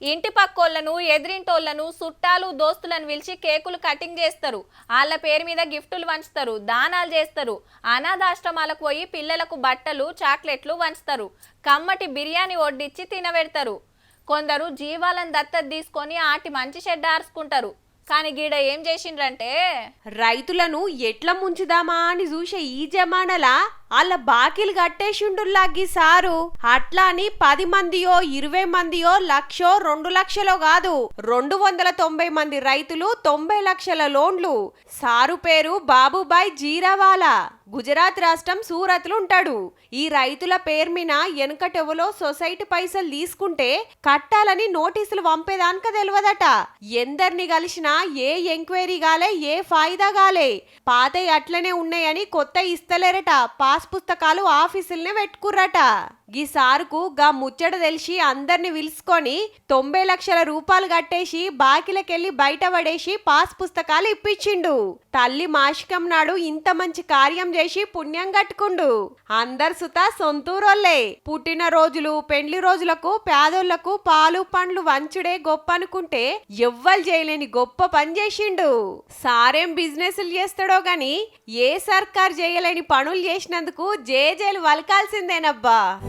ఇంటి పక్కోళ్లను ఎదిరింటోళ్లను చుట్టాలు దోస్తులను పిలిచి కేకులు కటింగ్ చేస్తారు. వాళ్ళ పేరు మీద గిఫ్టులు వంచుతారు, దానాలు చేస్తారు. అనాథాశ్రమాలకు పోయి పిల్లలకు బట్టలు చాక్లెట్లు వంచుతారు. కమ్మటి బిర్యానీ వడ్డిచ్చి తినబెడతారు. కొందరు జీవాలను దత్తత తీసుకొని ఆటి మంచి చెడ్డ ఆర్చుకుంటారు. కానీ గీడ ఏం చేసిండ్రంటే రైతులను ఎట్లా ముంచుదామా అని చూసే ఈ జమానలా వాళ్ళ బాకీలు కట్టేసిండుల్లాగి సారు. అట్లా అని 10 మందియో 20 మందియో 1,00,000 2 లక్షలో కాదు, 290 మంది రైతులు 90 లక్షల లోన్లు. సారు పేరు బాబుబాయ్ జీరావాలా, గుజరాత్ రాష్ట్రం సూరత్లు ఉంటాడు. ఈ రైతుల పేరు మీద వెనుకటెవలో సొసైటీ పైసలు తీసుకుంటే కట్టాలని నోటీసులు పంపేదానిక తెలియదట. ఎందరిని కలిసినా ఏ ఎంక్వైరీ గాలే, ఏ ఫాయిదా గాలే. పాతై అట్లనే ఉన్నాయని కొత్త ఇస్తలేరట. పాస్ పుస్తకాలు ఆఫీసులనే పెట్టుకుర్రట. గీ సారుకు గా ముచ్చట తెలిసి అందరిని పిలుచుకొని 90 లక్షల రూపాయలు కట్టేసి బాకీలకెళ్ళి బయట పడేసి పాస్ పుస్తకాలు ఇప్పించిండు. తల్లి మాషికం నాడు ఇంత మంచి కార్యం చేసి పుణ్యం కట్టుకుండు. అందరు సుతా సొంతూరోళ్లే. పుట్టిన రోజులు పెండ్లి రోజులకు పేదోళ్లకు పాలు పండ్లు వంచుడే గొప్ప అనుకుంటే ఎవ్వరు చేయలేని గొప్ప పని చేసిండు. సారేం బిజినెస్లు చేస్తాడో గాని ఏ సర్కార్ చేయలేని పనులు చేసినందుకు జేజేలు వలకాల్సిందేనబ్బా.